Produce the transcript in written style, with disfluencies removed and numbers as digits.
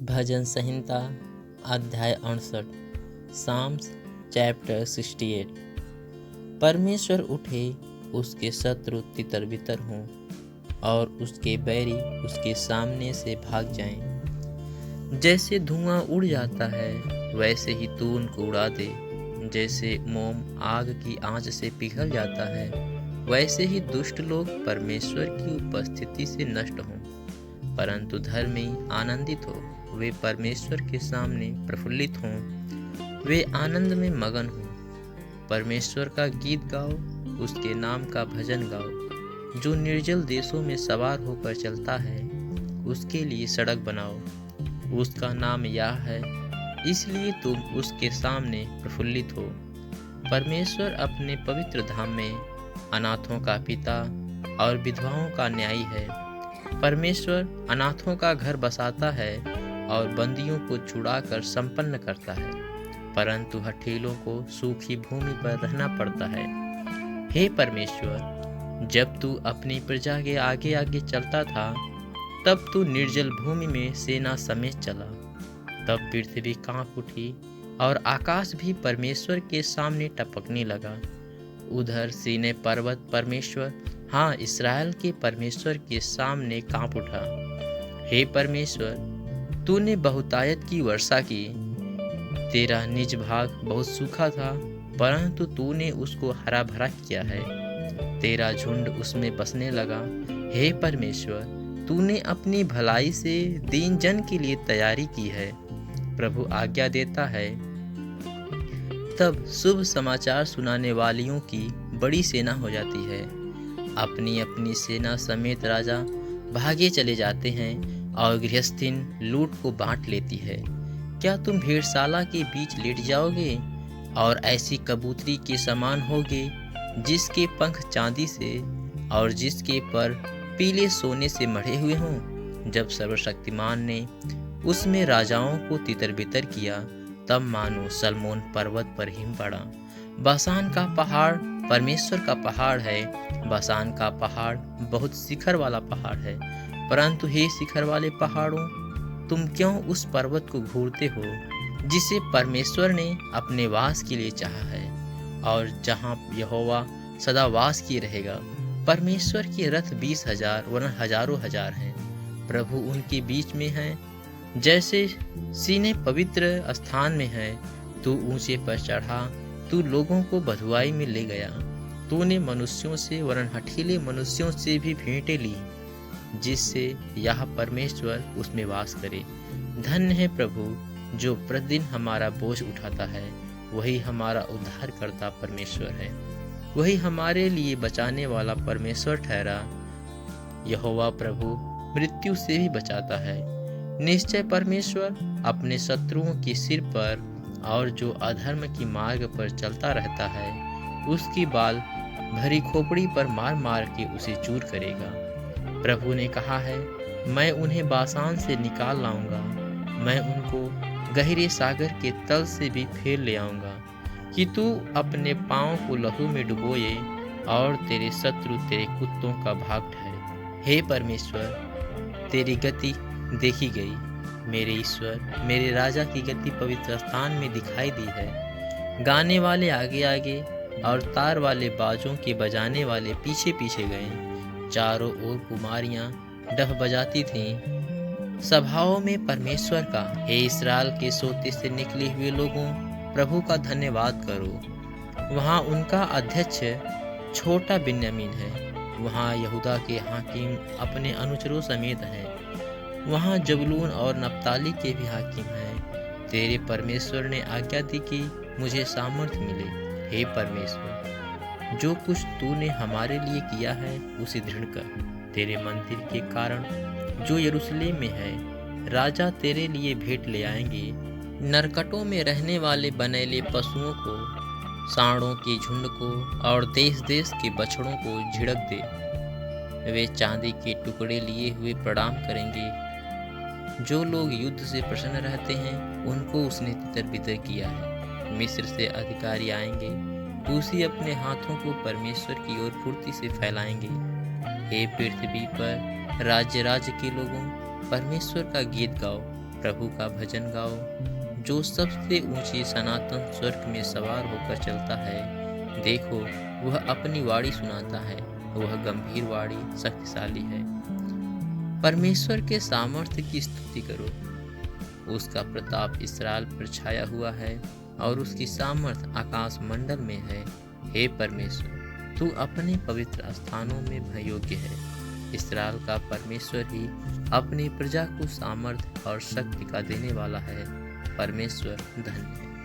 भजन संहिता अध्याय 68 Sam's chapter 68। परमेश्वर उठे, उसके शत्रु तितर बितर हों और उसके बैरी उसके सामने से भाग जाएं। जैसे धुआं उड़ जाता है वैसे ही तू उनको उड़ा दे। जैसे मोम आग की आंच से पिघल जाता है वैसे ही दुष्ट लोग परमेश्वर की उपस्थिति से नष्ट हों। परंतु धर्मी आनंदित हो, वे परमेश्वर के सामने प्रफुल्लित हों, वे आनंद में मगन हों। परमेश्वर का गीत गाओ, उसके नाम का भजन गाओ। जो निर्जल देशों में सवार होकर चलता है उसके लिए सड़क बनाओ। उसका नाम यह है, इसलिए तुम उसके सामने प्रफुल्लित हो। परमेश्वर अपने पवित्र धाम में अनाथों का पिता और विधवाओं का न्यायी है। परमेश्वर अनाथों का घर बसाता है और बंदियों को छुड़ाकर संपन्न करता है, परंतु हठीलों को सूखी भूमि पर रहना पड़ता है। हे परमेश्वर, जब तू अपनी प्रजा के आगे आगे चलता था तब तू निर्जल भूमि में सेना समेत चला। तब पृथ्वी कांप उठी और आकाश भी परमेश्वर के सामने टपकने लगा। उधर सीने पर्वत परमेश्वर, हाँ, इस्राएल के परमेश्वर के सामने कांप उठा। हे परमेश्वर, तूने बहुतायत की वर्षा की। तेरा निज भाग बहुत सूखा था, परंतु तूने उसको हरा भरा किया है। तेरा झुंड उसमें बसने लगा। हे परमेश्वर, तूने अपनी भलाई से दीन जन के लिए तैयारी की है। प्रभु आज्ञा देता है तब शुभ समाचार सुनाने वालियों की बड़ी सेना हो जाती है। अपनी अपनी सेना समेत राजा भागे चले जाते हैं और गृहस्थिन लूट को बांट लेती है। क्या तुम भेड़शाला के बीच लेट जाओगे और ऐसी कबूतरी के समान होगे जिसके पंख चांदी से और जिसके पर पीले सोने से मढ़े हुए हों? जब सर्वशक्तिमान ने उसमें राजाओं को तितर बितर किया तब मानो सलमोन पर्वत पर हिम पड़ा। बासान का पहाड़ परमेश्वर का पहाड़ है। बासान का पहाड़ बहुत शिखर वाला पहाड़ है। परंतु हे शिखर वाले पहाड़ों, तुम क्यों उस पर्वत को घूरते हो जिसे परमेश्वर ने अपने वास के लिए चाहा है और जहां यहोवा सदा वास किए रहेगा। परमेश्वर के रथ 20,000 वरन हजारों हजार हैं। प्रभु उनके बीच में है। जैसे सीने पवित्र स्थान में है, तू ऊंचे पर चढ़ा, तू लोगों को बधुआई में ले गया। तूने मनुष्यों से वरन हठीले मनुष्यों से भी भेंटें ली, जिससे यह परमेश्वर उसमें वास करे। धन्य है प्रभु जो प्रतिदिन हमारा बोझ उठाता है। वही हमारा उद्धार करता परमेश्वर है। वही हमारे लिए बचाने वाला परमेश्वर ठहरा। यहोवा प्रभु मृत्यु से भी बचाता है। निश्चय परमेश्वर अपने शत्रुओं के सिर पर और जो अधर्म की मार्ग पर चलता रहता है उसकी बाल भरी खोपड़ी पर मार मार के उसे चूर करेगा। प्रभु ने कहा है, मैं उन्हें बासान से निकाल लाऊंगा, मैं उनको गहरे सागर के तल से भी फेर ले आऊंगा, कि तू अपने पांव को लहू में डुबोए और तेरे शत्रु तेरे कुत्तों का भाग ठहरे। हे परमेश्वर, तेरी गति देखी गई। मेरे ईश्वर, मेरे राजा की गति पवित्र स्थान में दिखाई दी है। गाने वाले आगे आगे और तार वाले बाजों के बजाने वाले पीछे पीछे गए। चारों ओर कुमारियां डफ बजाती थीं। सभाओं में परमेश्वर का, हे इस्राएल के सोते से निकले हुए लोगों, प्रभु का धन्यवाद करो। वहाँ उनका अध्यक्ष छोटा बिन्यामीन है। वहाँ यहूदा के हाकिम अपने अनुचरों समेत हैं। वहाँ जबूलून और नप्ताली के भी हाकिम हैं। तेरे परमेश्वर ने आज्ञा दी कि मुझे सामर्थ्य मिले। हे परमेश्वर, जो कुछ तूने हमारे लिए किया है उसे दृढ़ कर। तेरे मंदिर के कारण जो यरूशलेम में है, राजा तेरे लिए भेंट ले आएंगे। नरकटों में रहने वाले बनेले पशुओं को, सांडों के झुंड को और देश देश के बछड़ों को झिड़क दे। वे चांदी के टुकड़े लिए हुए प्रणाम करेंगे। जो लोग युद्ध से प्रसन्न रहते हैं उनको उसने तितर बितर किया है। मिस्र से अधिकारी आएंगे, दूसरी अपने हाथों को परमेश्वर की ओर फुर्ती से फैलाएंगे। हे पृथ्वी पर राज्य राज्य के लोगों, परमेश्वर का गीत गाओ। प्रभु का भजन गाओ। जो सबसे ऊंची सनातन स्वर्ग में सवार होकर चलता है, देखो वह अपनी वाणी सुनाता है। वह गंभीर वाणी शक्तिशाली है। परमेश्वर के सामर्थ्य की स्तुति करो। उसका प्रताप इस्राएल पर छाया हुआ है और उसकी सामर्थ आकाश मंडल में है। हे परमेश्वर, तू अपने पवित्र स्थानों में भययोग्य है। इस्राएल का परमेश्वर ही अपनी प्रजा को सामर्थ और शक्ति का देने वाला है। परमेश्वर धन्य है।